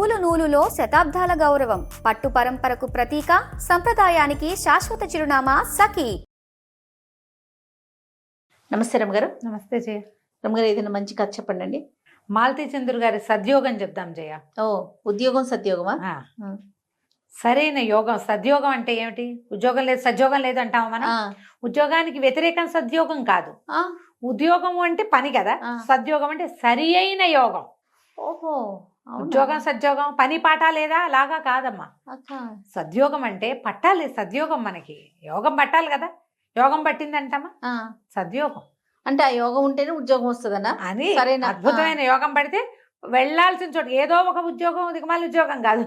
నూలు నూలులో శతాబ్దాల గౌరవం, పట్టు పరంపరకు ప్రతీక, సంప్రదాయానికి శాశ్వత చిరునామా సఖీ. నమస్తే రమగారు. నమస్తే జయ. రమగారు, ఏదైనా మంచి కథ చెప్పండి. మాలతీ చంద్రు గారి సద్యోగం చెప్దాం జయ. ఓ, ఉద్యోగం సద్యోగమా? సరైన యోగం. సద్యోగం అంటే ఏమిటి? ఉద్యోగం లేదు సద్యోగం లేదు అంటాము మనం. ఉద్యోగానికి వ్యతిరేకం సద్యోగం కాదు. ఉద్యోగం అంటే పని కదా. సద్యోగం అంటే సరి అయిన యోగం. ఓహో, ఉద్యోగం సద్యోగం పని పాట లేదా అలాగా కాదమ్మా. సద్యోగం అంటే పట్టాలి సద్యోగం. మనకి యోగం పట్టాలి కదా. యోగం పట్టిందంటామా సద్యోగం అంటే ఆ యోగం ఉంటేనే ఉద్యోగం వస్తుందన్నా అని. అద్భుతమైన యోగం పడితే వెళ్ళాల్సిన చోటు ఏదో ఒక ఉద్యోగం దిగమాలి ఉద్యోగం కాదు.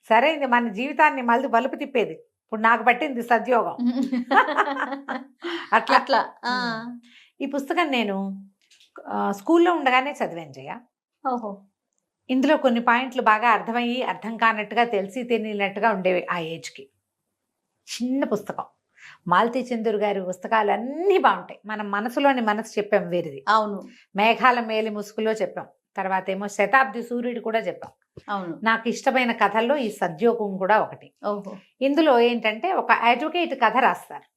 సరైంది మన జీవితాన్ని మళ్ళీ బలుపు తిప్పేది. ఇప్పుడు నాకు పట్టింది సద్యోగం. అట్లా అట్లా. ఈ పుస్తకం నేను స్కూల్లో ఉండగానే చదివాను జయ. ఓహో. ఇందులో కొన్ని పాయింట్లు బాగా అర్థమయ్యి అర్థం కానట్టుగా తెలిసి తెలియనట్టుగా ఉండేవి ఆ ఏజ్కి. చిన్న పుస్తకం. మాలతీ చంద్రు గారి పుస్తకాలు అన్నీ బాగుంటాయి. మనం మనసులోని మనసు చెప్పాం వీరిది. అవును. మేఘాల మేలి ముసుగులో చెప్పాం. తర్వాత ఏమో శతాబ్ది సూర్యుడు కూడా చెప్పాం. అవును. నాకు ఇష్టమైన కథల్లో ఈ సద్యోగం కూడా ఒకటి. ఓహో. ఇందులో ఏంటంటే ఒక అడ్వకేట్ కథ రాస్తారు.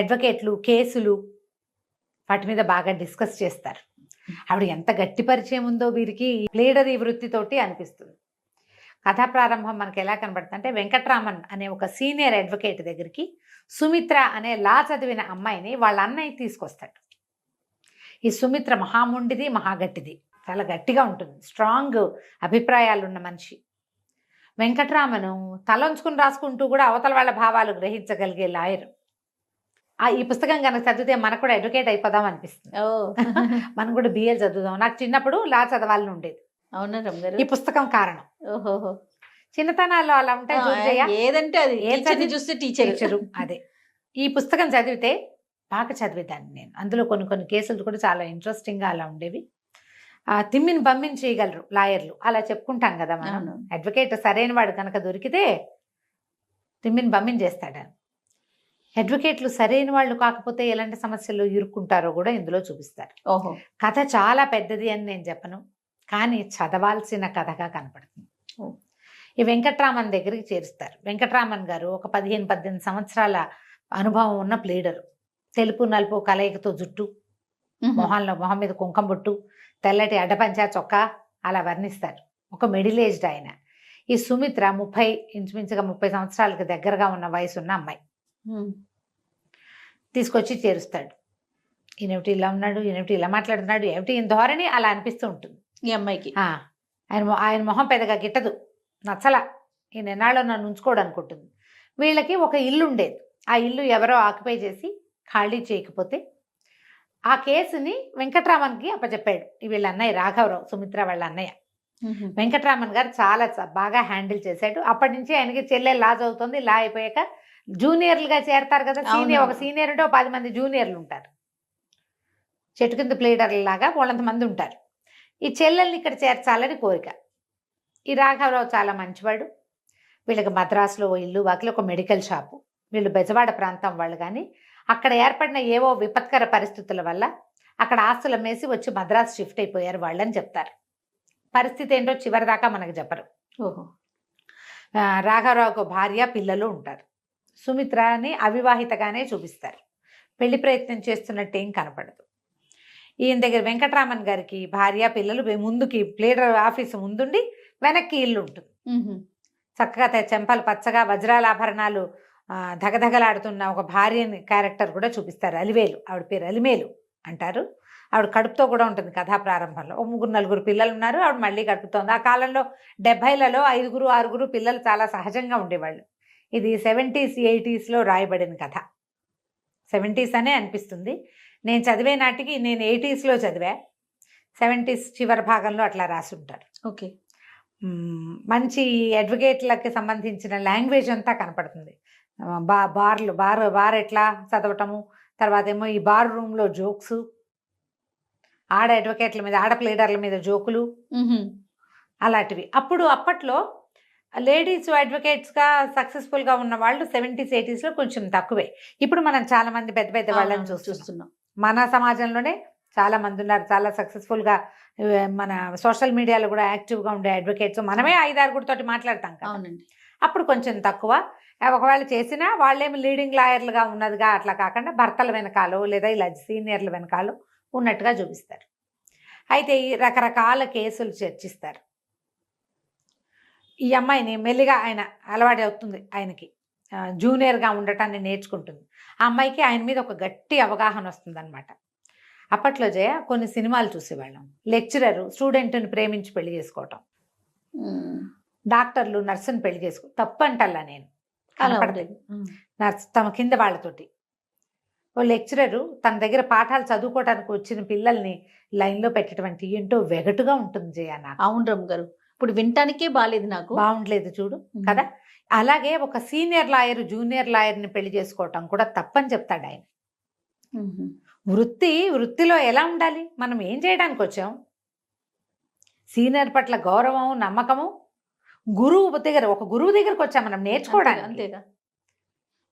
అడ్వకేట్లు కేసులు వాటి మీద బాగా డిస్కస్ చేస్తారు. ఆవిడ ఎంత గట్టి పరిచయం ఉందో వీరికి ప్లేడరీ వృత్తితోటి అనిపిస్తుంది. కథా ప్రారంభం మనకి ఎలా కనబడుతుంది అంటే, వెంకట్రామన్ అనే ఒక సీనియర్ అడ్వకేట్ దగ్గరికి సుమిత్ర అనే లా చదివిన అమ్మాయిని వాళ్ళ అన్నయ్య తీసుకొస్తాడు. ఈ సుమిత్ర మహాముండిది, మహాగట్టిది, చాలా గట్టిగా ఉంటుంది, స్ట్రాంగ్ అభిప్రాయాలు ఉన్న మనిషి. వెంకట్రామను తలంచుకుని రాసుకుంటూ కూడా అవతల వాళ్ళ భావాలు గ్రహించగలిగే లాయర్. ఈ పుస్తకం కనుక చదివితే మనకు కూడా అడ్వకేట్ అయిపోదాం అనిపిస్తుంది. మనం కూడా బిఏ చదువుదాం. నాకు చిన్నప్పుడు లా చదవాలని ఉండేది. అవునా రమగారు? ఈ పుస్తకం కారణం. ఓహో. చిన్నతనాల్లో అలా ఉంటాయి. ఏదంటే అది చూస్తే టీచరు. అదే. ఈ పుస్తకం చదివితే బాగా చదివేదాన్ని నేను. అందులో కొన్ని కొన్ని కేసులు కూడా చాలా ఇంట్రెస్టింగ్గా అలా ఉండేవి. తిమ్మిని బమ్మిని చేయగలరు లాయర్లు, అలా చెప్పుకుంటాం కదా మనం. అడ్వకేట్ సరైన వాడు కనుక దొరికితే తిమ్మిని బమ్మిని చేస్తాడు. అడ్వకేట్లు సరైన వాళ్ళు కాకపోతే ఎలాంటి సమస్యలు ఇరుక్కుంటారో కూడా ఇందులో చూపిస్తారు. ఓహో. కథ చాలా పెద్దది అని నేను చెప్పను, కానీ చదవాల్సిన కథగా కనపడుతుంది. ఈ వెంకట్రామన్ దగ్గరికి చేరుస్తారు. వెంకట్రామన్ గారు ఒక 15-18 సంవత్సరాల అనుభవం ఉన్న ప్లేడరు. తెలుపు నలుపు కలయికతో జుట్టు, మొహం మీద కుంకం బొట్టు, తెల్లటి అడ్డపంచా చొక్కా అలా వర్ణిస్తారు. ఒక మిడిల్ ఏజ్డ్ ఆయన. ఈ సుమిత్ర ఇంచుమించుగా 30 సంవత్సరాలకు దగ్గరగా ఉన్న వయసు ఉన్న అమ్మాయి. తీసుకొచ్చి చేరుస్తాడు. ఈయనటి ఇలా ఉన్నాడు, ఈయనటి ఇలా మాట్లాడుతున్నాడు, ఏమిటి ఈయన ధోరణి అలా అనిపిస్తూ ఉంటుంది ఈ అమ్మాయికి. ఆయన మొహం పెద్దగా గిట్టదు, నచ్చల. ఈయన ఎన్నాళ్ళు నన్ను ఉంచుకోడు అనుకుంటుంది. వీళ్ళకి ఒక ఇల్లు ఉండేది. ఆ ఇల్లు ఎవరో ఆక్యుపై చేసి ఖాళీ చేయకపోతే ఆ కేసుని వెంకట్రామన్కి అప్పచెప్పాడు. వీళ్ళ అన్నయ్య రాఘవరావు, సుమిత్ర వాళ్ళ అన్నయ్య. వెంకట్రామన్ గారు చాలా బాగా హ్యాండిల్ చేశాడు. అప్పటి నుంచి ఆయనకి చెల్లె లా చదువుతుంది. లా అయిపోయాక జూనియర్లుగా చేరతారు కదా. ఒక సీనియర్ ఉంటే 10 మంది జూనియర్లు ఉంటారు. చెట్టు కింద ప్లేడర్ల లాగా వాళ్ళంతమంది ఉంటారు. ఈ చెల్లెల్ని ఇక్కడ చేర్చాలని కోరిక. ఈ రాఘవరావు చాలా మంచివాడు. వీళ్ళకి మద్రాసులో ఇల్లు, వాకిలి, ఒక మెడికల్ షాపు. వీళ్ళు బెజవాడ ప్రాంతం వాళ్ళు, కానీ అక్కడ ఏర్పడిన ఏవో విపత్కర పరిస్థితుల వల్ల అక్కడ ఆస్తులు అమ్మేసి వచ్చి మద్రాసు షిఫ్ట్ అయిపోయారు వాళ్ళని చెప్తారు. పరిస్థితి ఏంటో చివరిదాకా మనకు చెప్పరు. ఓహో. రాఘవరావుకు భార్య, పిల్లలు ఉంటారు. సుమిత్రని అవివాహితగానే చూపిస్తారు. పెళ్లి ప్రయత్నం చేస్తున్నట్టు ఏం కనపడదు. ఈయన దగ్గర వెంకట్రామన్ గారికి భార్య, పిల్లలు, ముందుకి ప్లేడర్ ఆఫీసు ముందుండి వెనక్కి ఇల్లు ఉంటుంది. చక్కగా చెంపలు పచ్చగా వజ్రాల ఆభరణాలు ధగధగలాడుతున్న ఒక భార్యని క్యారెక్టర్ కూడా చూపిస్తారు. అలివేలు, ఆవిడ పేరు అలిమేలు అంటారు. ఆవిడ కడుపుతో కూడా ఉంటుంది కథా ప్రారంభంలో. 3-4 పిల్లలు ఉన్నారు, ఆవిడ మళ్ళీ కడుపుతోంది. ఆ కాలంలో 70లలో 5-6 పిల్లలు చాలా సహజంగా ఉండేవాళ్ళు. ఇది 70s 80sలో రాయబడిన కథ. 70s అనే అనిపిస్తుంది. నేను చదివే నాటికి నేను 80sలో చదివా. 70s చివరి భాగంలో అట్లా రాసి ఉంటారు. ఓకే. మంచి అడ్వకేట్లకి సంబంధించిన లాంగ్వేజ్ అంతా కనపడుతుంది. బార్ ఎట్లా చదవటము, తర్వాత ఏమో ఈ బార్ రూమ్లో జోక్స్, ఆడ అడ్వకేట్ల మీద, ఆడ ప్లేడర్ల మీద జోకులు అలాంటివి. అప్పట్లో లేడీస్ అడ్వకేట్స్గా సక్సెస్ఫుల్గా ఉన్న వాళ్ళు 70s 80sలో కొంచెం తక్కువే. ఇప్పుడు మనం చాలా మంది పెద్ద వాళ్ళని చూస్తున్నాం. మన సమాజంలోనే చాలా మంది ఉన్నారు, చాలా సక్సెస్ఫుల్గా మన సోషల్ మీడియాలో కూడా యాక్టివ్గా ఉండే అడ్వకేట్స్. మనమే 5-6 తోటి మాట్లాడతాం కదా, అవునండి. అప్పుడు కొంచెం తక్కువ. ఒకవేళ చేసినా వాళ్ళేమి లీడింగ్ లాయర్లుగా ఉన్నదిగా అట్లా కాకుండా భర్తల వెనకాలో లేదా ఇలా సీనియర్ల వెనకాలో ఉన్నట్టుగా చూపిస్తారు. అయితే ఈ రకరకాల కేసులు చర్చిస్తారు. ఈ అమ్మాయిని మెల్లిగా ఆయన అలవాటు అవుతుంది, ఆయనకి జూనియర్గా ఉండటాన్ని నేర్చుకుంటుంది. ఆ అమ్మాయికి ఆయన మీద ఒక గట్టి అవగాహన వస్తుంది అనమాట. అప్పట్లో జయ కొన్ని సినిమాలు చూసేవాళ్ళం. లెక్చరరు స్టూడెంట్ని ప్రేమించి పెళ్లి చేసుకోవటం, డాక్టర్లు నర్సుని పెళ్లి చేసుకో తప్పంటల్లా నేను అలా కనపడలేదు. ఉండేది. నర్స్ తమ కింద వాళ్ళతోటి, ఓ లెక్చరరు తన దగ్గర పాఠాలు చదువుకోవడానికి వచ్చిన పిల్లల్ని లైన్లో పెట్టటువంటి ఏంటో వెగటుగా ఉంటుంది జయ. నాకు అవును రమ్య గారు, ఇప్పుడు వినటానికే బాలేదు నాకు. బాగుండలేదు చూడు కదా. అలాగే ఒక సీనియర్ లాయర్ జూనియర్ లాయర్ని పెళ్లి చేసుకోవటం కూడా తప్పని చెప్తాడు ఆయన. వృత్తిలో ఎలా ఉండాలి, మనం ఏం చేయడానికి వచ్చాం, సీనియర్ పట్ల గౌరవం నమ్మకము, ఒక గురువు దగ్గరకు వచ్చాం మనం నేర్చుకోవడానికి, అంతేగా.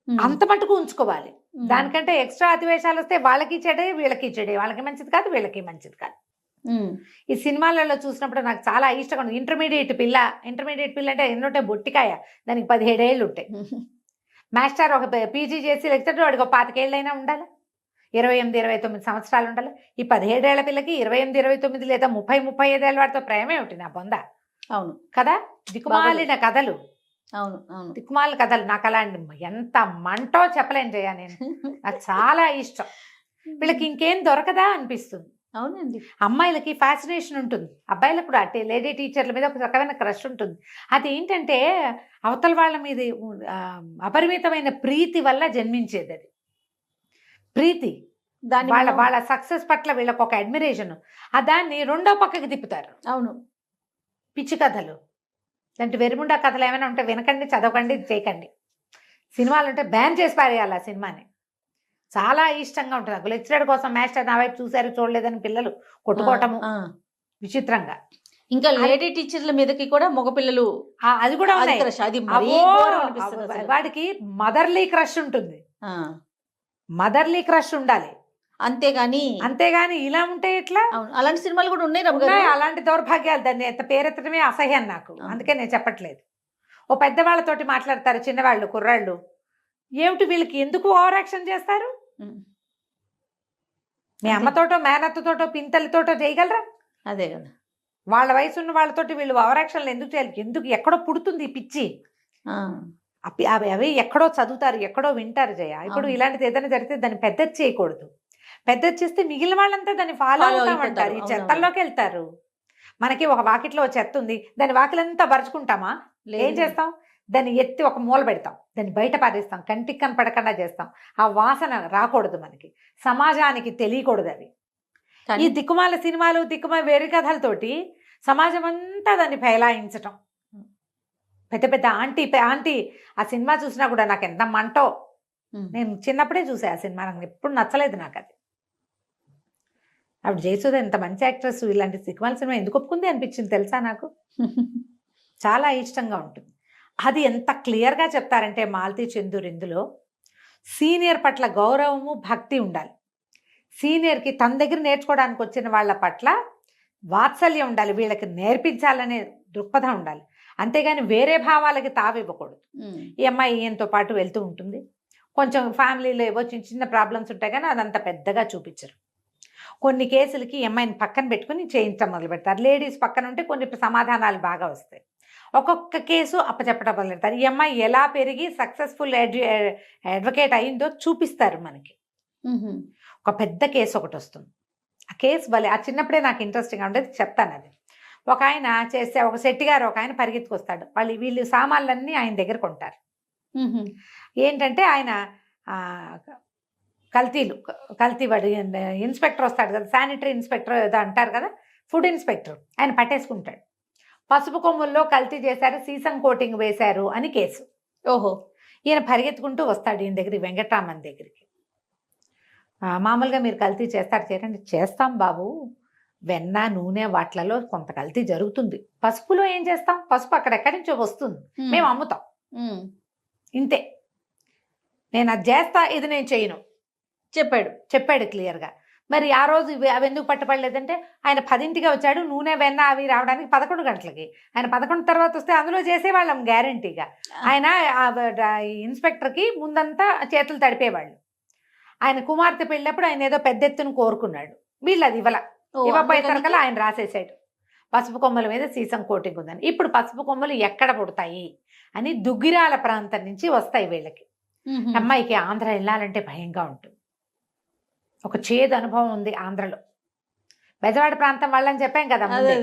అంత మటుకు ఉంచుకోవాలి. దానికంటే ఎక్స్ట్రా అతివేశాలు వస్తే వాళ్ళకి చెడే వీళ్ళకి చెడే, వాళ్ళకి మంచిది కాదు వీళ్ళకి మంచిది కాదు. ఈ సినిమాలలో చూసినప్పుడు నాకు చాలా ఇష్టంగా ఉంది. ఇంటర్మీడియట్ పిల్ల అంటే ఎన్నుంటే బొట్టికాయ, దానికి 17 ఏళ్ళు ఉంటాయి. మాస్టర్ ఒక పీజీ చేసి లెక్చర్ వాడికి ఒక 25 ఏళ్ళైనా ఉండాలి, 28-29 సంవత్సరాలు ఉండాలి. ఈ 17 ఏళ్ల పిల్లకి 28-29 లేదా 30-35 ఏళ్ళ వాడితో ప్రేమే ఒకటి నా బొంద. అవును కదా, దిక్కుమాలిన కథలు, అవును అవును దిక్కుమాలిన కథలు. నాకు అలాంటి ఎంత మంటో చెప్పలేను జయ. నేను నాకు చాలా ఇష్టం. వీళ్ళకి ఇంకేం దొరకదా అనిపిస్తుంది. అవునండి. అమ్మాయిలకి ఫ్యాసినేషన్ ఉంటుంది, అబ్బాయిలకు కూడా లేడీ టీచర్ల మీద ఒక రకమైన క్రష్ ఉంటుంది. అది ఏంటంటే అవతల వాళ్ళ మీద అపరిమితమైన ప్రీతి వల్ల జన్మించేది. అది ప్రీతి, దాని వాళ్ళ సక్సెస్ పట్ల వీళ్ళకి ఒక అడ్మిరేషన్, దాన్ని రెండో పక్కకి తిప్పుతారు. అవును, పిచ్చి కథలు, అంటే వెరిముండా కథలు ఏమైనా ఉంటే వినకండి, చదవకండి, చేయకండి. సినిమాలు ఉంటే బ్యాన్ చేసి పారేయాలి ఆ సినిమాని. చాలా ఇష్టంగా ఉంటుంది నాకు. లెక్చరర్ కోసం మాస్టర్ నా వైపు చూసారు చూడలేదని పిల్లలు కొట్టుకోవటము విచిత్రంగా. ఇంకా లేడీ టీచర్ల మీదకి కూడా మగపిల్లలు, అది కూడా అది ఉన్నాయి. crush, అది మరీ అవో, ఘోరం అనిపిస్తుంది అసలు. వాడికి మదర్లీ క్రష్ ఉంటుంది, ఆ, మదర్లీ క్రష్ ఉండాలి. అంతేగాని ఇలా ఉంటే ఎట్లా? అవును, అలాంటి సినిమాలు కూడా ఉన్నాయి రమ్య ఉన్నాయి గారు. అలాంటి దౌర్భాగ్యాలు. దాన్ని ఎంత పేరెత్తడమే అసహ్యం నాకు, అందుకే నేను చెప్పట్లేదు. ఓ పెద్దవాళ్ళతోటి మాట్లాడతారు చిన్నవాళ్ళు, కుర్రాళ్ళు, ఏమిటి వీళ్ళకి ఎందుకు ఓవర్ యాక్షన్ చేస్తారు? మీ అమ్మతోటో మేనత్తతోటో పింతలతోటో చేయగలరా? అదే కదా, వాళ్ళ వయసు ఉన్న వాళ్ళతోటి వీళ్ళు ఓవర్ యాక్షన్లు ఎందుకు చేయాలి? ఎందుకు? ఎక్కడో పుడుతుంది ఈ పిచ్చి. అవి ఎక్కడో చదువుతారు, ఎక్కడో వింటారు జయ. ఇప్పుడు ఇలాంటిది ఏదైనా జరిగితే దాన్ని పెద్దది చేయకూడదు. పెద్దది చేస్తే మిగిలిన వాళ్ళంతా దాన్ని ఫాలో అవుతామంటారు, ఈ చెత్తల్లోకి వెళ్తారు. మనకి ఒక వాకిట్లో చెత్త ఉంది, దాని వాకిలంతా పరుచుకుంటామా? ఏం చేస్తాం? దాన్ని ఎత్తి ఒక మూల పెడతాం, దాన్ని బయట పారేస్తాం, కంటికి కనపడకుండా చేస్తాం. ఆ వాసన రాకూడదు మనకి, సమాజానికి తెలియకూడదు అవి. ఈ దిక్కుమాల సినిమాలు, దిక్కుమాల వేరే కథలతోటి సమాజం అంతా దాన్ని ఫైలాయించటం. పెద్ద పెద్ద ఆంటీ ఆ సినిమా చూసినా కూడా నాకు ఎంత మంటో. నేను చిన్నప్పుడే చూసా ఆ సినిమా, నాకు ఎప్పుడు నచ్చలేదు నాకు అది. అప్పుడు జయసుధ ఎంత మంచి యాక్ట్రెస్, ఇలాంటి దిక్కుమాల సినిమా ఎందుకు ఒప్పుకుంది అనిపించింది తెలుసా నాకు. చాలా ఇష్టంగా ఉంటుంది. అది ఎంత క్లియర్గా చెప్తారంటే మాలతీ చందూర్ ఇందులో సీనియర్ పట్ల గౌరవము భక్తి ఉండాలి. సీనియర్కి తన దగ్గర నేర్చుకోవడానికి వచ్చిన వాళ్ళ పట్ల వాత్సల్యం ఉండాలి, వీళ్ళకి నేర్పించాలనే దృక్పథం ఉండాలి. అంతేగాని వేరే భావాలకి తావివ్వకూడదు. ఈ అమ్మాయి ఈయనతో పాటు వెళ్తూ ఉంటుంది, కొంచెం ఫ్యామిలీలో ఏవో చిన్న చిన్న ప్రాబ్లమ్స్ ఉంటాయి కానీ అదంత పెద్దగా చూపించరు. కొన్ని కేసులకి ఈ అమ్మాయిని పక్కన పెట్టుకుని చేయించడం మొదలు పెడతారు. లేడీస్ పక్కన ఉంటే కొన్ని సమాధానాలు బాగా వస్తాయి. ఒక్కొక్క కేసు అప్పచెప్పడం మొదలు పెడతారు. ఈ అమ్మాయి ఎలా పెరిగి సక్సెస్ఫుల్ అడ్వకేట్ అయిందో చూపిస్తారు మనకి. ఒక పెద్ద కేసు ఒకటి వస్తుంది, ఆ కేసు భలే, ఆ చిన్నప్పుడే నాకు ఇంట్రెస్టింగ్గా ఉండేది, చెప్తాను అది. ఒక ఆయన చేస్తే, ఒక శెట్టి గారు ఒక ఆయన పరిగెత్తుకొస్తాడు, వీళ్ళు సామాన్లన్నీ ఆయన దగ్గర కొంటారు. ఏంటంటే ఆయన కల్తీ వాడు ఇన్స్పెక్టర్ వస్తాడు కదా, శానిటరీ ఇన్స్పెక్టర్ ఏదో అంటారు కదా, ఫుడ్ ఇన్స్పెక్టర్, ఆయన పట్టేసుకుంటాడు. పసుపు కొమ్ముల్లో కల్తీ చేశారు, సీసం కోటింగ్ వేశారు అని కేసు. ఓహో, ఈయన పరిగెత్తుకుంటూ వస్తాడు ఈయన దగ్గరికి, వెంకటరామన్ దగ్గరికి. మామూలుగా మీరు కల్తీ చేస్తారు చేయండి. చేస్తాం బాబు, వెన్న నూనె వాటిలలో కొంత కల్తీ జరుగుతుంది, పసుపులో ఏం చేస్తాం, పసుపు అక్కడెక్కడి నుంచో వస్తుంది, మేము అమ్ముతాం, ఇంతే, నేను అది చేస్తా, ఇది నేను చేయను చెప్పాడు క్లియర్గా. మరి ఆ రోజు అవి ఎందుకు పట్టుపడలేదంటే ఆయన 10ంటికి వచ్చాడు, నూనె వెన్న అవి రావడానికి 11 గంటలకి. ఆయన 11 తర్వాత వస్తే అందులో చేసేవాళ్ళం గ్యారంటీగా. ఆయన ఇన్స్పెక్టర్కి ముందంతా చేతులు తడిపేవాళ్ళు. ఆయన కుమార్తె పెళ్ళినప్పుడు ఆయన ఏదో పెద్ద ఎత్తున కోరుకున్నాడు, వీళ్ళు అది ఇవ్వపోయేసరికల్లా ఆయన రాసేసాడు పసుపు కొమ్మల మీద సీసం కోటింగ్ ఉందని. ఇప్పుడు పసుపు కొమ్మలు ఎక్కడ పుడతాయి అని దుగ్గిరాల ప్రాంతం నుంచి వస్తాయి వీళ్ళకి. అమ్మాయికి ఆంధ్ర వెళ్ళాలంటే భయంగా ఉంటుంది. ఒక చేదు అనుభవం ఉంది ఆంధ్రలో. బెజవాడ ప్రాంతం వాళ్ళని చెప్పాం కదా ముందే.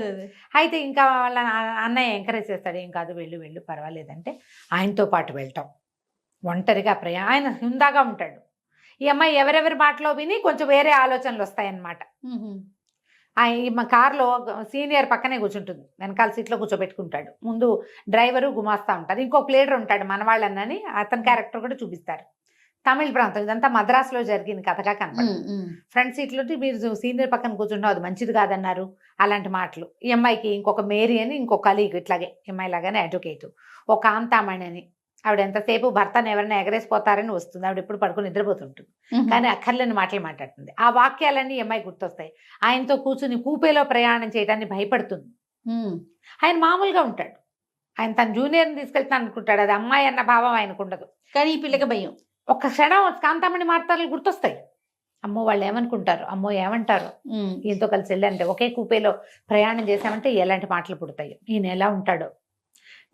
అయితే ఇంకా వాళ్ళ అన్నయ్య ఎంకరేజ్ చేస్తాడు, ఏం కాదు వెళ్ళు పర్వాలేదంటే ఆయనతో పాటు వెళ్ళటం. ఒంటరిగా ఆయన హుందాగా ఉంటాడు. ఈ అమ్మాయి ఎవరెవరి మాటలో విని కొంచెం వేరే ఆలోచనలు వస్తాయన్నమాట. మా కారులో సీనియర్ పక్కనే కూర్చుంటుంది, వెనకాల సీట్లో కూర్చోబెట్టుకుంటాడు. ముందు డ్రైవరు గుమాస్తా ఉంటారు, ఇంకో ప్లేడర్ ఉంటాడు మనవాళ్ళని. అతని క్యారెక్టర్ కూడా చూపిస్తారు. తమిళ ప్రాంతం, ఇదంతా మద్రాసులో జరిగిన కథగా కనపడుతుంది. ఫ్రంట్ సీట్లో మీరు సీనియర్ పక్కన కూర్చుంటాం, అది మంచిది కాదన్నారు, అలాంటి మాటలు. ఈ అమ్మాయికి ఇంకొక మేరీ అని ఇంకొక కలీగ్, ఇట్లాగే అమ్మాయి లాగానే అడ్వకేట్, ఒక కాంతామణి అని ఆవిడ ఎంతసేపు భర్తను ఎవరైనా ఎగరేసిపోతారని వస్తుంది. ఆవిడ ఎప్పుడు పడుకుని నిద్రపోతుంటుంది, కానీ అక్కర్లేని మాటలు మాట్లాడుతుంది. ఆ వాక్యాలన్నీ ఈ అమ్మాయి గుర్తొస్తాయి. ఆయనతో కూర్చుని కూపేలో ప్రయాణం చేయడానికి భయపడుతుంది. ఆయన మామూలుగా ఉంటాడు, ఆయన తన జూనియర్ని తీసుకెళ్తాను అనుకుంటాడు, అది అమ్మాయి అన్న భావం ఆయనకు ఉండదు. కానీ ఈ పిల్లకి భయం. ఒక్క క్షణం కాంతామణి మాటలు గుర్తొస్తాయి. అమ్మో వాళ్ళు ఏమనుకుంటారు, అమ్మో ఏమంటారు, ఈయనతో కలిసి వెళ్ళాలంటే ఒకే కూపేలో ప్రయాణం చేసామంటే ఎలాంటి మాటలు పుడతాయి, ఈయన ఎలా ఉంటాడో.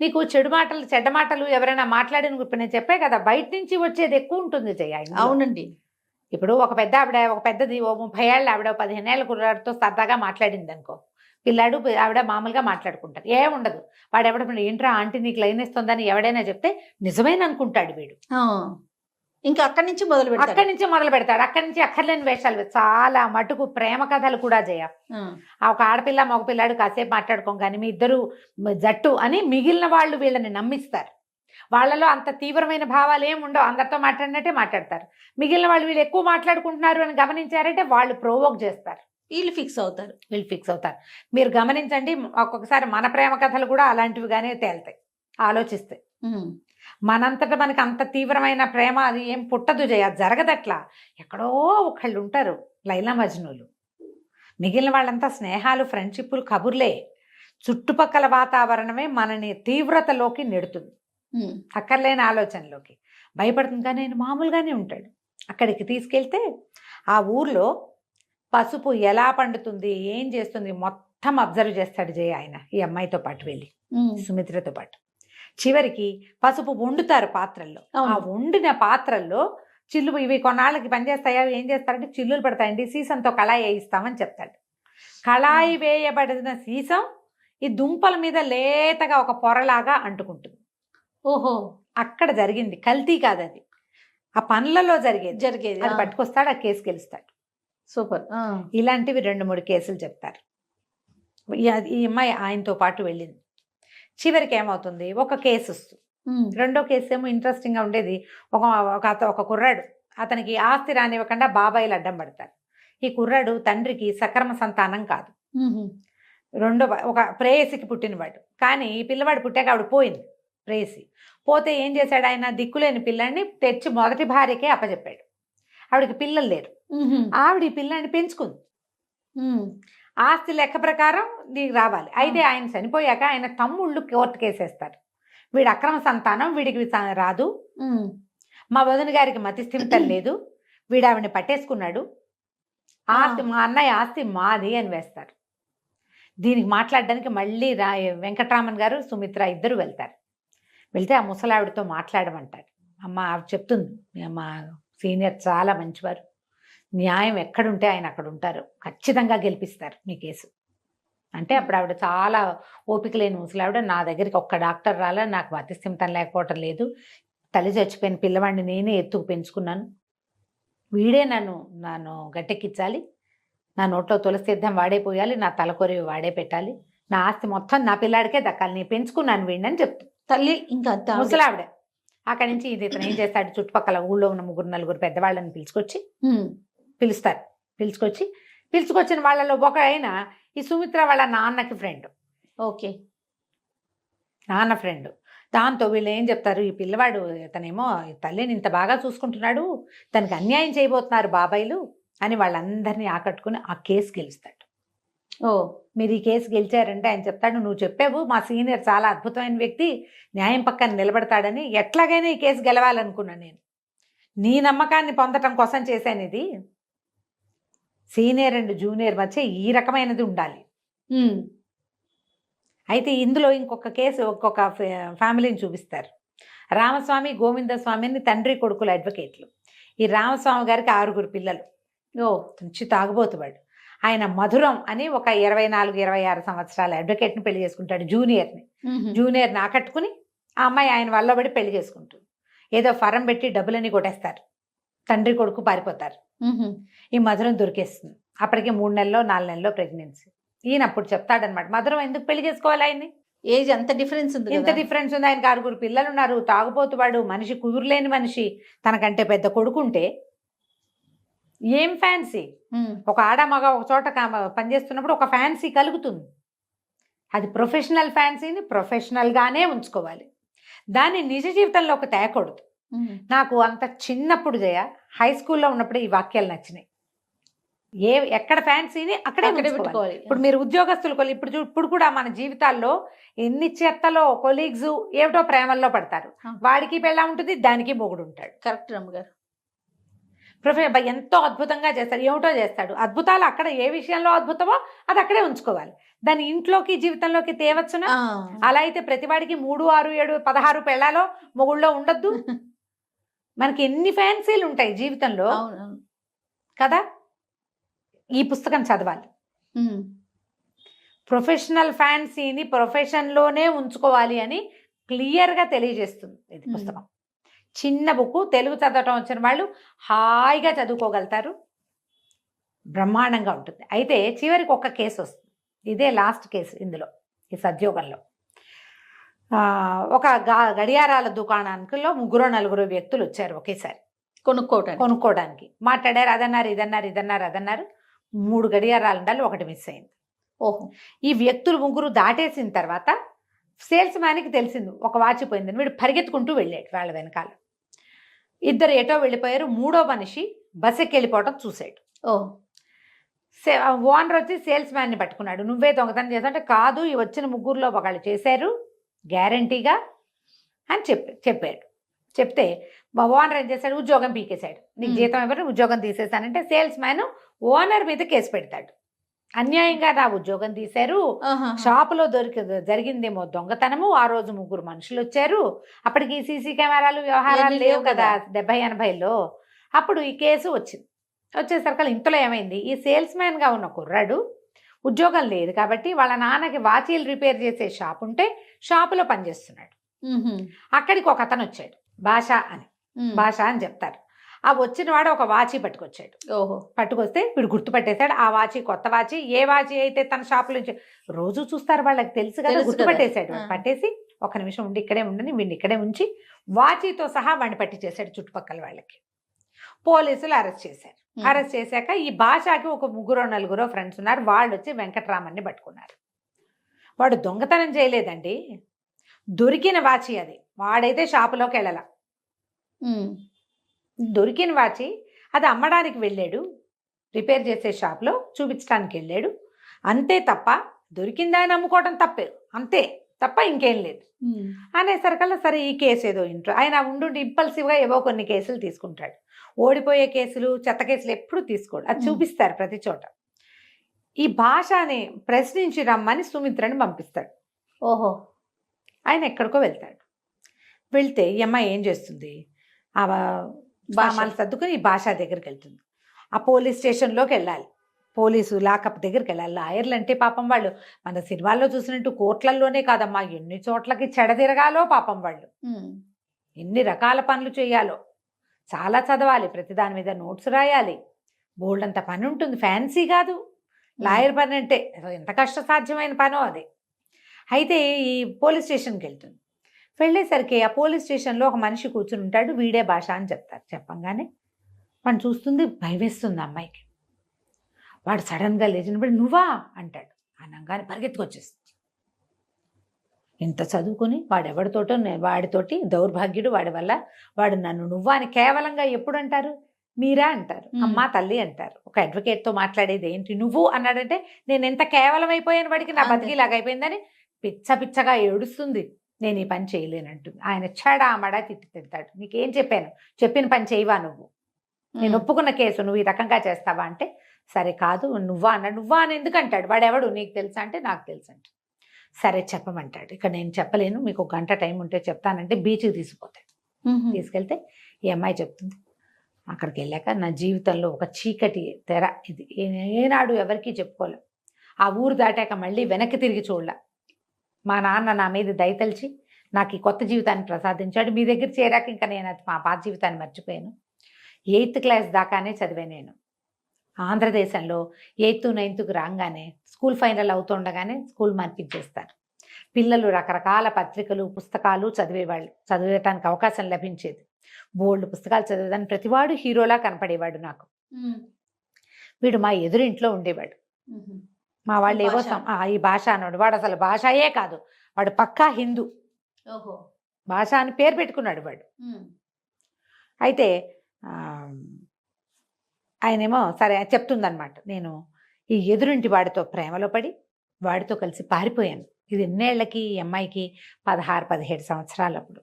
నీకు చెడు మాటలు చెడ్డ మాటలు ఎవరైనా మాట్లాడిన ఇప్పుడు నేను చెప్పే కదా, బయట నుంచి వచ్చేది ఎక్కువ ఉంటుంది జయ. అవునండి. ఇప్పుడు ఒక పెద్దది 30 ఏళ్ళ ఆవిడ 15 ఏళ్ళ కుర్రాడితో సరదాగా మాట్లాడింది అనుకో, పిల్లాడు ఆవిడ మామూలుగా మాట్లాడుకుంటారు, ఏముండదు. వాడు ఎవడ ఏంట్రా ఆంటీ నీకు లైన్ ఇస్తుందని ఎవడైనా చెప్తే నిజమేన అనుకుంటాడు వీడు. ఇంకా అక్కడి నుంచి మొదలు పెడతాడు. అక్కడి నుంచి అక్కర్లేని వేషాలు, చాలా మటుకు ప్రేమ కథలు కూడా జయ. ఒక ఆడపిల్ల మగ పిల్లాడు కాసేపు మాట్లాడుకోగానే మీ ఇద్దరు జట్టు అని మిగిలిన వాళ్ళు వీళ్ళని నమ్మిస్తారు. వాళ్ళలో అంత తీవ్రమైన భావాలు ఏమి ఉండవు, అందరితో మాట్లాడినట్టే మాట్లాడతారు. మిగిలిన వాళ్ళు వీళ్ళు ఎక్కువ మాట్లాడుకుంటున్నారు అని గమనించారంటే వాళ్ళు ప్రోవోక్ చేస్తారు, వీళ్ళు ఫిక్స్ అవుతారు. మీరు గమనించండి, ఒక్కొక్కసారి మన ప్రేమ కథలు కూడా అలాంటివిగానే తేలుతాయి ఆలోచిస్తే. మనంతటా మనకి అంత తీవ్రమైన ప్రేమ అది ఏం పుట్టదు జయ, జరగదట్లా. ఎక్కడో ఒకళ్ళు ఉంటారు లైలా మజ్నులు, మిగిలిన వాళ్ళంతా స్నేహాలు, ఫ్రెండ్షిప్లు, కబుర్లే. చుట్టుపక్కల వాతావరణమే మనని తీవ్రతలోకి నెడుతుంది, అక్కర్లేని ఆలోచనలోకి భయపడుతుంది. కానీ ఆయన మామూలుగానే ఉంటాడు. అక్కడికి తీసుకెళ్తే ఆ ఊర్లో పసుపు ఎలా పండుతుంది, ఏం చేస్తుంది మొత్తం అబ్జర్వ్ చేస్తాడు జయ ఆయన, ఈ అమ్మాయితో పాటు వెళ్ళి సుమిత్రతో పాటు. చివరికి పసుపు వండుతారు పాత్రల్లో. ఆ వండిన పాత్రల్లో చిల్లు ఇవి కొన్నాళ్ళకి పనిచేస్తాయా, ఏం చేస్తారంటే చిల్లులు పడతాయండి, సీసంతో కళాయి వేయిస్తామని చెప్తాడు. కళాయి వేయబడిన సీసం ఈ దుంపల మీద లేతగా ఒక పొరలాగా అంటుకుంటుంది. ఓహో, అక్కడ జరిగింది కల్తీ కాదు, అది ఆ పనులలో జరిగేది. అది పట్టుకొస్తాడు, ఆ కేసు గెలుస్తాడు. సూపర్. ఇలాంటివి 2-3 కేసులు చెప్తారు. ఈ అమ్మాయి ఆయనతో పాటు వెళ్ళింది. చివరికి ఏమవుతుంది, ఒక కేసు వస్తుంది. రెండో కేసు ఏమో ఇంట్రెస్టింగ్గా ఉండేది. ఒక కుర్రాడు, అతనికి ఆస్తి రానివ్వకుండా బాబాయిలు అడ్డం పడతారు. ఈ కుర్రాడు తండ్రికి సక్రమ సంతానం కాదు, ఒక ప్రేయసికి పుట్టినవాడు. కానీ ఈ పిల్లవాడు పుట్టాక ఆవిడ పోయింది, ప్రేయసి పోతే ఏం చేశాడు ఆయన, దిక్కులేని పిల్లాడిని తెచ్చి మొదటి భార్యకే అప్పచెప్పాడు. ఆవిడకి పిల్లలు లేరు, ఆవిడ ఈ పిల్లాడిని పెంచుకుంది. ఆస్తి లెక్క ప్రకారం దీనికి రావాలి. అయితే ఆయన చనిపోయాక ఆయన తమ్ముళ్ళు కోర్టు కేసేస్తారు, వీడు అక్రమ సంతానం, వీడికి రాదు, మా వదిన గారికి మతిస్థిమితం లేదు, వీడు ఆవిడని పట్టేసుకున్నాడు, ఆస్తి మా అన్నయ్య ఆస్తి మాది అని వేస్తారు. దీనికి మాట్లాడడానికి మళ్ళీ వెంకటరామన్ గారు సుమిత్ర ఇద్దరు వెళ్తారు. వెళ్తే ఆ ముసలావిడితో మాట్లాడమంటారు. అమ్మ ఆవిడ చెప్తుంది, మా సీనియర్ చాలా మంచివారు, న్యాయం ఎక్కడుంటే ఆయన అక్కడ ఉంటారు, ఖచ్చితంగా గెలిపిస్తారు మీ కేసు అంటే. అప్పుడు ఆవిడ చాలా ఓపిక లేని ముసలావిడ, నా దగ్గరికి ఒక్క డాక్టర్ రాలా, నాకు మతిస్థిమితం లేకపోవటం లేదు, తల్లి చచ్చిపోయిన పిల్లవాడిని నేనే ఎత్తుకు పెంచుకున్నాను, వీడే నన్ను గట్టెక్కించాలి, నా నోట్లో తులసి తీర్థం వాడే పోయాలి, నా తలకొరి వాడే పెట్టాలి, నా ఆస్తి మొత్తం నా పిల్లాడికే దక్కాలి, నేను పెంచుకున్నాను వీడిని అని చెప్తాను తల్లి. ఇంకా ముసలావిడ అక్కడి నుంచి ఇతను ఏం చేస్తాడు, చుట్టుపక్కల ఊళ్ళో ఉన్న 3-4 పెద్దవాళ్ళని పిలుచుకొచ్చిన వాళ్ళలో ఒక ఆయన ఈ సుమిత్ర వాళ్ళ నాన్నకి ఫ్రెండ్. ఓకే, నాన్న ఫ్రెండ్. దాంతో వీళ్ళు ఏం చెప్తారు, ఈ పిల్లవాడు ఇతనేమో తల్లిని ఇంత బాగా చూసుకుంటున్నాడు, తనకి అన్యాయం చేయబోతున్నారు బాబాయిలు, అని వాళ్ళందరినీ ఆకట్టుకుని ఆ కేసు గెలుస్తాడు. ఓ మీరు ఈ కేసు గెలిచారంటే ఆయన చెప్తాడు, నువ్వు చెప్పావు మా సీనియర్ చాలా అద్భుతమైన వ్యక్తి, న్యాయం పక్కన నిలబడతాడని. ఎట్లాగైనా ఈ కేసు గెలవాలనుకున్నాను నేను, నీ నమ్మకాన్ని పొందటం కోసం చేశాను ఇది. సీనియర్ అండ్ జూనియర్ మధ్య ఈ రకమైనది ఉండాలి. అయితే ఇందులో ఇంకొక కేసు, ఒక్కొక్క ఫ్యామిలీని చూపిస్తారు. రామస్వామి గోవిందస్వామిని తండ్రి కొడుకుల అడ్వకేట్లు. ఈ రామస్వామి గారికి 6 పిల్లలు. మంచి తాగుబోతువాడు. ఆయన మధురం అని ఒక 24-26 సంవత్సరాల అడ్వకేట్ని పెళ్లి చేసుకుంటాడు, జూనియర్ని ఆకట్టుకుని. ఆ అమ్మాయి ఆయన వల్లబడి పెళ్లి చేసుకుంటుంది. ఏదో ఫరం పెట్టి డబ్బులన్నీ కొట్టేస్తారు, తండ్రి కొడుకు పారిపోతారు. ఈ మధురం దొరికేస్తుంది. అప్పటికే 3 నెలల్లో 4 నెలల్లో ప్రెగ్నెన్సీ. ఈయన అప్పుడు చెప్తాడనమాట, మధురం ఎందుకు పెళ్లి చేసుకోవాలి ఆయన్ని, ఏజ్ అంత డిఫరెన్స్ ఉంది, ఎంత డిఫరెన్స్ ఉంది, ఆయనకు 6 పిల్లలు ఉన్నారు, తాగుపోతువాడు, మనిషి కుదురులేని మనిషి, తనకంటే పెద్ద కొడుకుంటే ఏం ఫ్యాన్సీ. ఒక ఆడ మగ ఒక చోట పనిచేస్తున్నప్పుడు ఒక ఫ్యాన్సీ కలుగుతుంది. అది ప్రొఫెషనల్ ఫ్యాన్సీని ప్రొఫెషనల్గానే ఉంచుకోవాలి, దాన్ని నిజ జీవితంలోకి తేకూడదు. నాకు అంత చిన్నప్పుడు జయ, హై స్కూల్లో ఉన్నప్పుడు ఈ వాక్యాలు నచ్చినాయి. ఎక్కడ ఫ్యాన్సీని అక్కడే పెట్టుకోవాలి. ఇప్పుడు మీరు ఉద్యోగస్తులు ఇప్పుడు కూడా మన జీవితాల్లో ఎన్ని చెత్తలో కొలీగ్స్ ఏమిటో ప్రేమల్లో పడతారు. వాడికి పెళ్ళ ఉంటుంది, దానికి మొగుడు ఉంటాడు. కరెక్ట్ రమ్మగారు. ఎంతో అద్భుతంగా చేస్తాడు, ఏమిటో చేస్తాడు. అద్భుతాలు అక్కడ ఏ విషయంలో అద్భుతమో అది అక్కడే ఉంచుకోవాలి, దాన్ని ఇంట్లోకి జీవితంలోకి తేవచ్చునా? అలా అయితే ప్రతివాడికి 3, 6, 7, 16 పెళ్ళాలో మొగుళ్ళో ఉండొద్దు. మనకి ఎన్ని ఫ్యాన్సీలు ఉంటాయి జీవితంలో కదా. ఈ పుస్తకం చదవాలి. ప్రొఫెషనల్ ఫ్యాన్సీని ప్రొఫెషన్లోనే ఉంచుకోవాలి అని క్లియర్గా తెలియజేస్తుంది ఇది పుస్తకం. చిన్న బుక్, తెలుగు చదవటం వచ్చిన వాళ్ళు హాయిగా చదువుకోగలుగుతారు, బ్రహ్మాండంగా ఉంటుంది. అయితే చివరికి ఒక కేసు వస్తుంది, ఇదే లాస్ట్ కేసు ఇందులో, ఈ సద్యోగంలో. ఒక గడియారాల దుకాణానికిలో 3-4 వ్యక్తులు వచ్చారు ఒకేసారి కొనుక్కోవడానికి. మాట్లాడారు, అదన్నారు ఇదన్నారు. 3 గడియారాలు ఉండాలి, ఒకటి మిస్ అయింది. ఈ వ్యక్తులు 3 దాటేసిన తర్వాత సేల్స్ మ్యాన్కి తెలిసింది ఒక వాచ్ పోయిందని. వీడు పరిగెత్తుకుంటూ వెళ్ళాడు వాళ్ళ వెనకాల. 2 ఎటో వెళ్ళిపోయారు. 3వ మనిషి బస్ ఎక్కి వెళ్ళిపోవటం చూశాడు. ఓనర్ వచ్చి సేల్స్ మ్యాన్ని పట్టుకున్నాడు, నువ్వే దొంగతనం చేసావు అంటే, కాదు ఈ వచ్చిన 3లో ఒకళ్ళు చేశారు గ్యారంటీగా అని చెప్పాడు. చెప్తే ఓనర్ ఏం చేశాడు, ఉద్యోగం పీకేశాడు. నీకు జీతం ఎవరు, ఉద్యోగం తీసేశానంటే సేల్స్ మ్యాన్ ఓనర్ మీద కేసు పెడతాడు. అన్యాయంగా నా ఉద్యోగం తీశారు, షాపులో జరిగిందేమో దొంగతనము, ఆ రోజు 3 మనుషులు వచ్చారు, అప్పటికి సీసీ కెమెరాలు వ్యవహారాలు లేవు కదా 70-80లో. అప్పుడు ఈ కేసు వచ్చింది. వచ్చేసరికి ఇంతలో ఏమైంది, ఈ సేల్స్ మ్యాన్గా ఉన్న కుర్రాడు ఉద్యోగం లేదు కాబట్టి వాళ్ళ నాన్నకి వాచీలు రిపేర్ చేసే షాప్ ఉంటే షాపులో పనిచేస్తున్నాడు. అక్కడికి ఒక అతను వచ్చాడు, భాష అని చెప్తారు. ఆ వచ్చిన వాడు ఒక వాచి పట్టుకొచ్చాడు. పట్టుకొస్తే వీడు గుర్తుపట్టేశాడు. ఆ వాచి కొత్త వాచి, ఏ వాచి అయితే తన షాపులో రోజు చూస్తారు వాళ్ళకి తెలుసు కదా, గుర్తుపట్టేశాడు. పట్టేసి 1 నిమిషం ఉండి ఇక్కడే ఉండని వీడిని ఇక్కడే ఉంచి వాచితో సహా వాడిని పట్టి చేశాడు చుట్టుపక్కల వాళ్ళకి. పోలీసులు అరెస్ట్ చేశారు. అరెస్ట్ చేశాక ఈ భాషకి ఒక 3-4 ఫ్రెండ్స్ ఉన్నారు, వాళ్ళు వచ్చి వెంకట్రామన్ని పట్టుకున్నారు. వాడు దొంగతనం చేయలేదండి, దొరికిన వాచి అది. వాడైతే షాపులోకి వెళ్ళాల, దొరికిన వాచి అది అమ్మడానికి వెళ్ళాడు, రిపేర్ చేసే షాప్లో చూపించడానికి వెళ్ళాడు, అంతే తప్ప దొరికిందా అని అమ్ముకోవడం తప్పే, అంతే తప్ప ఇంకేం లేదు అనేసరికల్లా సరే ఈ కేసు ఏదో ఇంట్లో ఆయన ఉండి ఇంపల్సివ్గా ఏవో కొన్ని కేసులు తీసుకుంటాడు. ఓడిపోయే కేసులు, చెత్త కేసులు ఎప్పుడు తీసుకోడు, అది చూపిస్తారు ప్రతి చోట. ఈ భాషని ప్రశ్నించి రమ్మని సుమిత్రని పంపిస్తాడు. ఆయన ఎక్కడికో వెళ్తాడు. వెళ్తే ఈ అమ్మాయి ఏం చేస్తుంది, ఆ సామాన్లు సర్దుకుని ఈ భాష దగ్గరికి వెళ్తుంది. ఆ పోలీస్ స్టేషన్లోకి వెళ్ళాలి, పోలీసు లాకప్ దగ్గరికి వెళ్ళాలి. లాయర్లు అంటే పాపం వాళ్ళు మన సినిమాల్లో చూసినట్టు కోర్టులలోనే కాదమ్మా, ఎన్ని చోట్లకి చెడతిరగాలో పాపం వాళ్ళు, ఎన్ని రకాల పనులు చేయాలో, చాలా చదవాలి, ప్రతి దాని మీద నోట్స్ రాయాలి, బోల్డ్ అంత పని ఉంటుంది. ఫ్యాన్సీ కాదు లాయర్ పని అంటే, ఎంత కష్టసాధ్యమైన పనో అది. అయితే ఈ పోలీస్ స్టేషన్కి వెళ్తుంది. వెళ్ళేసరికి ఆ పోలీస్ స్టేషన్లో ఒక మనిషి కూర్చుని ఉంటాడు, వీడే భాష అని చెప్తారు. చెప్పంగానే వాడిని చూస్తుంది, భయవేస్తుంది అమ్మాయికి. వాడు సడన్గా లేచినప్పుడు నువ్వా అంటాడు. అనగానే పరిగెత్తుకొచ్చేస్తుంది. ఇంత చదువుకుని వాడితోటి దౌర్భాగ్యుడు, వాడి వల్ల వాడు నన్ను నువ్వా అని కేవలంగా ఎప్పుడు అంటారు, మీరా అంటారు, అమ్మా తల్లి అంటారు. ఒక అడ్వకేట్తో మాట్లాడేది ఏంటి నువ్వు అన్నాడంటే నేను ఎంత కేవలం అయిపోయాను, వాడికి నా అంతే. బతికిలాగా అయిపోయిందని పిచ్చగా ఏడుస్తుంది. నేను ఈ పని చేయలేనంటుంది. ఆయన చెడా మడా తిడతాడు. నీకేం చెప్పాను, చెప్పిన పని చేయవా నువ్వు, నేను ఒప్పుకున్న కేసు నువ్వు ఈ రకంగా చేస్తావా అంటే సరే కాదు నువ్వా అన్నాడు. నువ్వా అని ఎందుకు అంటాడు, వాడెవడు నీకు తెలుసా అంటే నాకు తెలుసు అంట. సరే చెప్పమంటాడు. ఇక్కడ నేను చెప్పలేను, మీకు ఒక గంట టైం ఉంటే చెప్తానంటే బీచ్కి తీసుకుపోతాడు. తీసుకెళ్తే ఈ అమ్మాయి చెప్తుంది, అక్కడికి వెళ్ళాక నా జీవితంలో ఒక చీకటి తెర ఇది, ఏనాడు ఎవరికీ చెప్పుకోలే. ఆ ఊరు దాటాక మళ్ళీ వెనక్కి తిరిగి చూడలే. మా నాన్న నా మీద దయతలిచి నాకు ఈ కొత్త జీవితాన్ని ప్రసాదించాడు. మీ దగ్గర చేరాక ఇంకా నేను అది మా పాత జీవితాన్ని మర్చిపోయాను. 8th క్లాస్ దాకానే చదివాను నేను. ఆంధ్రదేశంలో 8th 9th రాగానే స్కూల్ ఫైనల్ అవుతుండగానే స్కూల్ మార్పించేస్తారు. పిల్లలు రకరకాల పత్రికలు పుస్తకాలు చదివేవాళ్ళు, చదివేటానికి అవకాశం లభించేది. బోల్డ్ పుస్తకాలు చదివేదాన్ని ప్రతివాడు హీరోలా కనపడేవాడు నాకు. వీడు మా ఎదురింట్లో ఉండేవాడు. మా వాళ్ళు ఏవో ఈ భాష అన్నాడు. వాడు అసలు భాషయే కాదు, వాడు పక్కా హిందూ. భాష అని పేరు పెట్టుకున్నాడు వాడు. అయితే ఆయనేమో సరే చెప్తుందనమాట, నేను ఈ ఎదురింటి వాడితో ప్రేమలో పడి వాడితో కలిసి పారిపోయాను. ఇది ఎన్నేళ్లకి, ఈ అమ్మాయికి 16-17 సంవత్సరాలు. అప్పుడు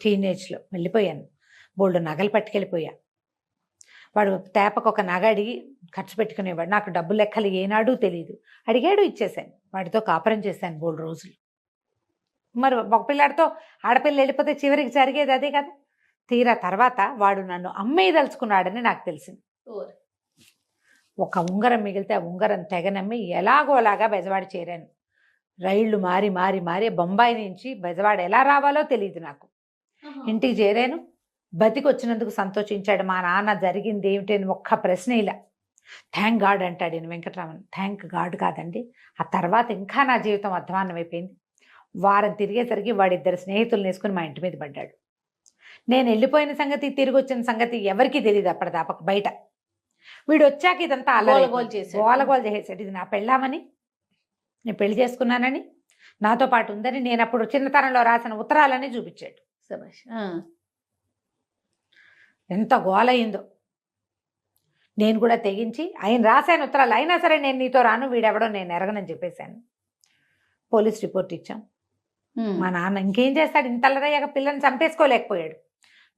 టీనేజ్లో వెళ్ళిపోయాను. బోల్డ్ నగలు పట్టుకెళ్ళిపోయా. వాడు తేపకు ఒక నగ అడిగి ఖర్చు పెట్టుకునేవాడు. నాకు డబ్బు లెక్కలు ఏనాడూ తెలియదు. అడిగాడు, ఇచ్చేసాను. వాడితో కాపురం చేశాను బోల్డ్ రోజులు. మరి ఒక పిల్లాడితో ఆడపిల్ల వెళ్ళిపోతే చివరికి జరిగేది అదే కదా. తీరా తర్వాత వాడు నన్ను అమ్మేయదలుచుకున్నాడని నాకు తెలిసింది. ఒక ఉంగరం మిగిలితే ఆ ఉంగరం తెగనమ్మి ఎలాగోలాగా బెజవాడ చేరాను. రైళ్లు మారి మారి మారి బొంబాయి నుంచి బెజవాడ ఎలా రావాలో తెలియదు నాకు. ఇంటికి చేరాను. బతికి వచ్చినందుకు సంతోషించాడు మా నాన్న. జరిగింది ఏమిటి అని ఒక్క ప్రశ్న ఇలా. థ్యాంక్ గాడ్ అంటాడు ఈయన వెంకటరామన్. థ్యాంక్ గాడ్ కాదండి, ఆ తర్వాత ఇంకా నా జీవితం అధ్వాన్నం అయిపోయింది. వారం తిరిగేసరికి వాడిద్దరు స్నేహితులను వేసుకుని మా ఇంటి మీద పడ్డాడు. నేను వెళ్ళిపోయిన సంగతి, తిరిగి వచ్చిన సంగతి ఎవరికీ తెలియదు అప్పటిదాకా బయట. వీడు వచ్చాక ఇదంతా గోలగోలు చేసాడు. ఇది నా పెళ్ళామని, నేను పెళ్లి చేసుకున్నానని, నాతో పాటు ఉందని, నేను అప్పుడు చిన్నతనంలో రాసిన ఉత్తరాలని చూపించాడు. ఎంత గోలయిందో. నేను కూడా తెగించి ఆయన రాశాను ఉత్తరాలు. అయినా సరే నేను నీతో రాను, వీడెవడో నేను ఎరగనని చెప్పేశాను. పోలీస్ రిపోర్ట్ ఇచ్చాం. మా నాన్న ఇంకేం చేస్తాడు, ఇంతల్లరయ్యాక పిల్లని చంపేసుకోలేకపోయాడు.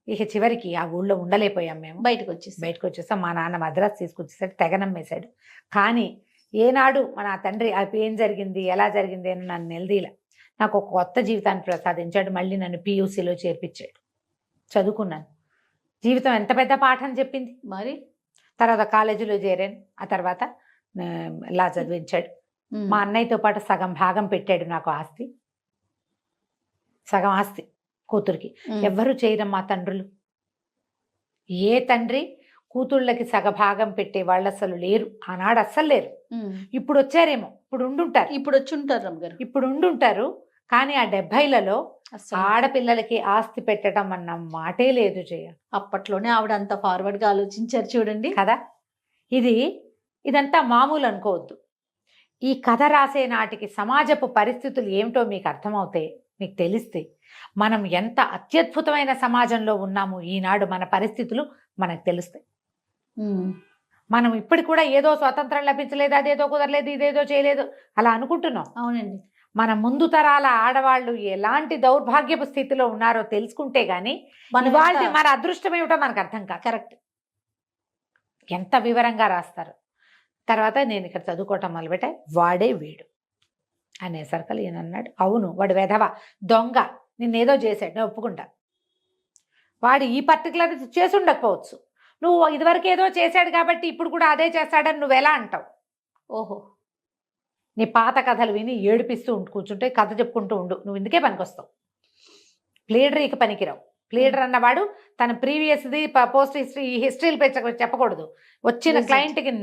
ఇక చివరికి ఆ ఊళ్ళో ఉండలేకపోయాం మేము. బయటకు వచ్చేసాం. మా నాన్న మద్రాసు తీసుకొచ్చేసాడు, తెగనమ్మేశాడు. కానీ ఏనాడు మన తండ్రి ఏం జరిగింది, ఎలా జరిగింది అని నన్ను నిలదీల. నాకు ఒక కొత్త జీవితాన్ని ప్రసాదించాడు. మళ్ళీ నన్ను PUCలో చేర్పించాడు. చదువుకున్నాను. జీవితం ఎంత పెద్ద పాఠం చెప్పింది. మరి తర్వాత కాలేజీలో చేరాను. ఆ తర్వాత లా చదివించాడు. మా అన్నయ్యతో పాటు సగం భాగం పెట్టాడు నాకు ఆస్తి. సగం ఆస్తి కూతురికి. ఎవ్వరూ చేయరమ్మా తండ్రులు. ఏ తండ్రి కూతుళ్ళకి సగభాగం పెట్టే వాళ్ళు అసలు లేరు. ఆనాడు అస్సలు లేరు. ఇప్పుడు వచ్చారేమో, ఇప్పుడు ఉండుంటారు. ఇప్పుడు ఉండుంటారు. కానీ ఆ 70లలో ఆడపిల్లలకి ఆస్తి పెట్టడం అన్న మాటే లేదు జయ. అప్పట్లోనే ఆవిడ అంత ఫార్వర్డ్ గా ఆలోచించారు చూడండి కదా. ఇదంతా మామూలు అనుకోవద్దు. ఈ కథ రాసే నాటికి సమాజపు పరిస్థితులు ఏమిటో మీకు అర్థమవుతాయి, మీకు తెలిస్తే మనం ఎంత అత్యద్భుతమైన సమాజంలో ఉన్నాము ఈనాడు, మన పరిస్థితులు మనకు తెలుస్తాయి. మనం ఇప్పటికి కూడా ఏదో స్వాతంత్రం లభించలేదు, అదేదో కుదరలేదు, ఇదేదో చేయలేదు అలా అనుకుంటున్నాం. అవునండి. మన ముందు తరాల ఆడవాళ్ళు ఎలాంటి దౌర్భాగ్యపు స్థితిలో ఉన్నారో తెలుసుకుంటే గానీ మన అదృష్టం ఏమిటో మనకు అర్థం కాదు. కరెక్ట్. ఎంత వివరంగా రాస్తారు. తర్వాత నేను ఇక్కడ చదువుకోవటం మొదలుపెట్టా. వాడే వీడు అనేసరికి ఈయన అన్నాడు, అవును వాడు వెధవ దొంగ, నిన్నేదో చేశాడు, నేను ఒప్పుకుంటా. వాడు ఈ పర్టికులర్ చేసి ఉండకపోవచ్చు, నువ్వు ఇదివరకు ఏదో చేశాడు కాబట్టి ఇప్పుడు కూడా అదే చేస్తాడని నువ్వు ఎలా అంటావు? ఓహో, నీ పాత కథలు విని ఏడిపిస్తూ కూర్చుంటే కథ చెప్పుకుంటూ ఉండు, నువ్వు ఇందుకే పనికొస్తావు. ప్లీడరీకి పనికిరావు. ప్లీడర్ అన్నవాడు తన ప్రీవియస్ది పోస్ట్ హిస్టరీ ఈ హిస్టరీలు చెప్పకూడదు. వచ్చిన క్లయింట్కి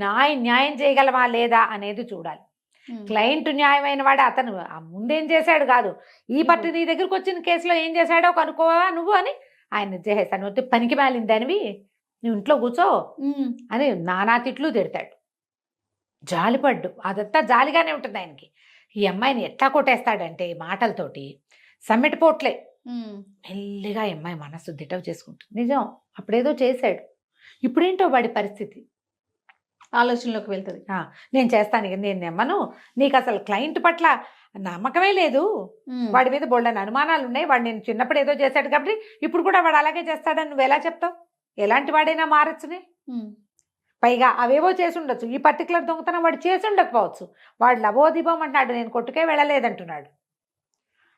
న్యాయం చేయగలవా లేదా అనేది చూడాలి. క్లయింట్ న్యాయమైన వాడు అతను ముందేం చేశాడు కాదు, ఈ పట్టు నీ దగ్గరకు వచ్చిన కేసులో ఏం చేశాడో కనుక్కోవా నువ్వు అని ఆయన చేసేస్తాను. వచ్చి పనికి మాలిందనివి నువ్వు ఇంట్లో కూర్చో అని నానా తిట్లు తిడతాడు. జాలిపడ్డు, అదంతా జాలిగానే ఉంటుంది ఆయనకి. ఈ అమ్మాయిని ఎట్లా కొట్టేస్తాడంటే మాటలతోటి సమ్మెటిపోట్లే. మెల్లిగా ఈ అమ్మాయి మనస్సు దిటవు చేసుకుంటుంది. నిజం, అప్పుడేదో చేశాడు. ఇప్పుడేంటో వాడి పరిస్థితి. ఆలోచనలోకి వెళ్తుంది. నేను చేస్తాను, ఇక నేను నమ్మను, నీకు అసలు క్లయింట్ పట్ల నమ్మకమే లేదు, వాడి మీద బోల్డని అనుమానాలు ఉన్నాయి, వాడు నేను చిన్నప్పుడు ఏదో చేశాడు కాబట్టి ఇప్పుడు కూడా వాడు అలాగే చేస్తాడని నువ్వు ఎలా చెప్తావు? ఎలాంటి వాడైనా మారచ్చునే. పైగా అవేవో చేసి ఉండొచ్చు, ఈ పర్టికులర్ దొంగతనం వాడు చేసి ఉండకపోవచ్చు, వాడు లబోదిబం అంటున్నాడు, నేను కొట్టుకే వెళ్ళలేదంటున్నాడు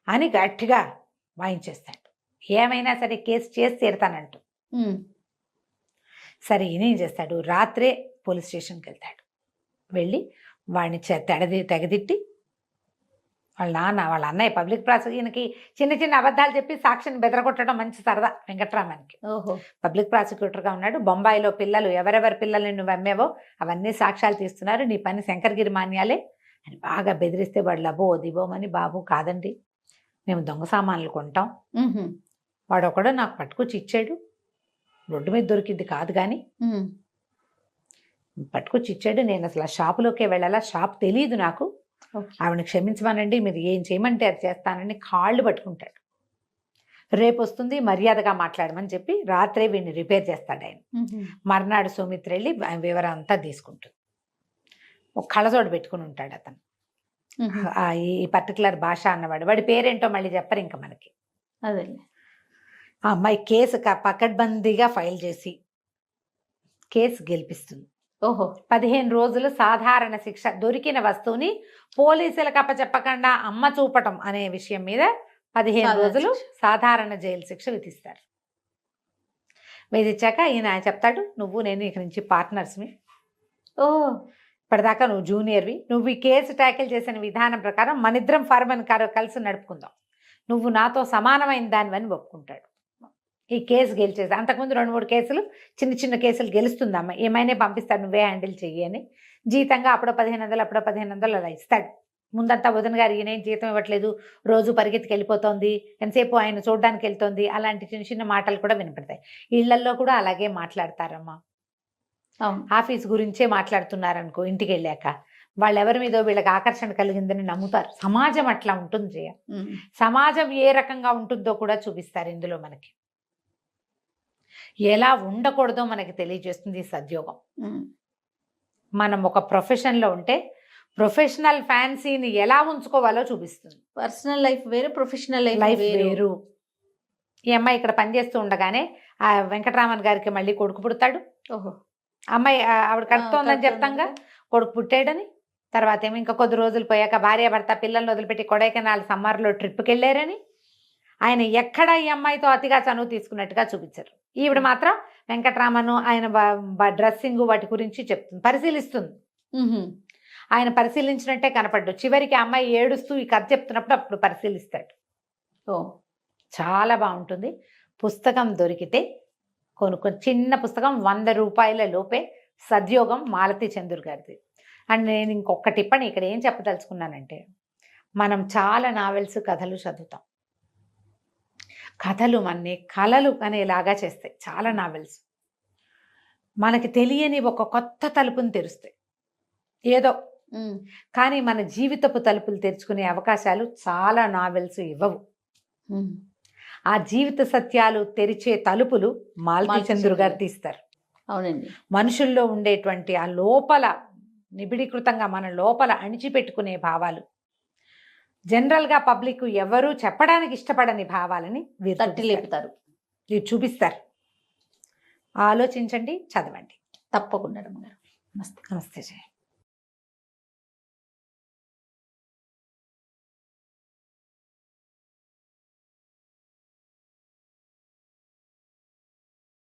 అని గట్టిగా వాయించేస్తాడు. ఏమైనా సరే కేసు చేసి తీరుతానంటూ. సరే ఈయనేం చేస్తాడు, రాత్రే పోలీస్ స్టేషన్కి వెళ్తాడు. వెళ్ళి వాడిని తెగదిట్టి వాళ్ళ నాన్న వాళ్ళ అన్నయ్య పబ్లిక్ ప్రాసిక్యూటర్కి చిన్న చిన్న అబద్ధాలు చెప్పి సాక్షిని బెదరగొట్టడం మంచి సరదా వెంకట్రామన్కి. పబ్లిక్ ప్రాసిక్యూటర్గా ఉన్నాడు. బొంబాయిలో పిల్లలు ఎవరెవరి పిల్లల్ని నువ్వు అమ్మేవో అవన్నీ సాక్ష్యాలు తీస్తున్నారు, నీ పని శంకర్గిరి మాన్యాలే అని బాగా బెదిరిస్తే వాడు లబో దిబోమని, బాబు కాదండి మేము దొంగ సామాన్లు కొంటాం, వాడు ఒకడు నాకు పట్టుకొచ్చి ఇచ్చాడు, రోడ్డు మీద దొరికింది కాదు కానీ పట్టుకొచ్చి ఇచ్చాడు, నేను అసలు ఆ షాపులోకే వెళ్ళాలా, షాప్ తెలియదు నాకు, ఆవిడని క్షమించమనండి, మీరు ఏం చేయమంటే అది చేస్తానని కాళ్ళు పట్టుకుంటాడు. రేపు వస్తుంది మర్యాదగా మాట్లాడమని చెప్పి రాత్రే వీడిని రిపేర్ చేస్తాడు ఆయన. మర్నాడు సౌమిత్ర వెళ్ళి వివరం అంతా తీసుకుంటుంది. ఒక కళ్ళజోడు పెట్టుకుని ఉంటాడు అతను, ఈ పర్టికులర్ భాష అన్నవాడు. వాడి పేరేంటో మళ్ళీ చెప్పరు ఇంకా మనకి. అదే ఆ అమ్మాయి కేసు పకడ్బందీగా ఫైల్ చేసి కేసు గెలిపిస్తుంది. 15 రోజులు సాధారణ శిక్ష, దొరికిన వస్తువుని పోలీసులకు అప్పచెప్పకుండా అమ్మ చూపటం అనే విషయం మీద 15 రోజులు సాధారణ జైలు శిక్ష విధిస్తారు. విధించాక ఈయన చెప్తాడు, నువ్వు నేను ఇక నుంచి పార్ట్నర్స్ని, ఇప్పటిదాకా నువ్వు జూనియర్వి, నువ్వు ఈ కేసు ట్యాకిల్ చేసిన విధానం ప్రకారం మనిద్దరం ఫార్మన్ కలిసి నడుపుకుందాం, నువ్వు నాతో సమానమైన దానివని ఒప్పుకుంటాడు. ఈ కేసు గెలిచేసి అంతకుముందు 2-3 కేసులు చిన్న చిన్న కేసులు గెలుస్తుందమ్మ, ఏమైనా పంపిస్తాడు నువ్వే హ్యాండిల్ చెయ్యి అని. జీతంగా అప్పుడో 1500 అప్పుడో 1500 అలా ఇస్తాడు. ముందంతా వదిన గారు ఈయన జీతం ఇవ్వట్లేదు, రోజు పరిగెత్తికి వెళ్ళిపోతుంది, ఎంతసేపు ఆయన చూడడానికి వెళ్తుంది, అలాంటి చిన్న చిన్న మాటలు కూడా వినపడతాయి. ఇళ్లల్లో కూడా అలాగే మాట్లాడతారమ్మా. ఆఫీస్ గురించే మాట్లాడుతున్నారనుకో, ఇంటికి వెళ్ళాక వాళ్ళెవరి మీదో వీళ్ళకి ఆకర్షణ కలిగిందని నమ్ముతారు. సమాజం అట్లా ఉంటుంది జయ. సమాజం ఏ రకంగా ఉంటుందో కూడా చూపిస్తారు ఇందులో. మనకి ఎలా ఉండకూడదో మనకి తెలియజేస్తుంది ఈ సద్యోగం. మనం ఒక ప్రొఫెషన్లో ఉంటే ప్రొఫెషనల్ ఫ్యాన్సీని ఎలా ఉంచుకోవాలో చూపిస్తుంది. పర్సనల్ లైఫ్ వేరు, ప్రొఫెషనల్ లైఫ్ వేరు. ఈ అమ్మాయి ఇక్కడ పనిచేస్తూ ఉండగానే ఆ వెంకటరామన్ గారికి మళ్ళీ కొడుకు పుడతాడు. అమ్మాయి ఆవిడ కడుతోందని చెప్తాంగా, కొడుకు పుట్టాడని. తర్వాత ఏమో ఇంకా కొద్ది రోజులు పోయాక భార్యాభర్త పిల్లల్ని వదిలిపెట్టి కొడైకెనాల్ సమ్మర్లో ట్రిప్కి వెళ్ళారని. ఆయన ఎక్కడ ఈ అమ్మాయితో అతిగా చనువు తీసుకున్నట్టుగా చూపించారు. ఈవిడ మాత్రం వెంకటరామను ఆయన డ్రెస్సింగ్ వాటి గురించి చెప్తుంది, పరిశీలిస్తుంది. ఆయన పరిశీలించినట్టే కనపడ్డు. చివరికి అమ్మాయి ఏడుస్తూ ఈ కథ చెప్తున్నప్పుడు అప్పుడు పరిశీలిస్తాడు. చాలా బాగుంటుంది. పుస్తకం దొరికితే కొనుక్కొని, చిన్న పుస్తకం 100 రూపాయల లోపే, సద్యోగం, మాలతి చందూర్ గారిది. అండ్ నేను ఇంకొక టిప్పని ఇక్కడ ఏం చెప్పదలుచుకున్నానంటే, మనం చాలా నావెల్స్ కథలు చదువుతాం, కథలు మనని కళలు అనేలాగా చేస్తాయి. చాలా నావెల్స్ మనకి తెలియని ఒక కొత్త తలుపుని తెరుస్తాయి ఏదో, కానీ మన జీవితపు తలుపులు తెరుచుకునే అవకాశాలు చాలా నావెల్స్ ఇవ్వవు. ఆ జీవిత సత్యాలు తెరిచే తలుపులు మాలతి చందూర్ గారు తీస్తారు. అవునండి. మనుషుల్లో ఉండేటువంటి ఆ లోపల నిబిడీకృతంగా మన లోపల అణిచిపెట్టుకునే భావాలు, జనరల్గా పబ్లిక్ ఎవరూ చెప్పడానికి ఇష్టపడని భావాలని తట్టి లేపుతారు, వీరు చూపిస్తారు. ఆలోచించండి, చదవండి. తప్పకుండా. నమస్తే. నమస్తే జయ.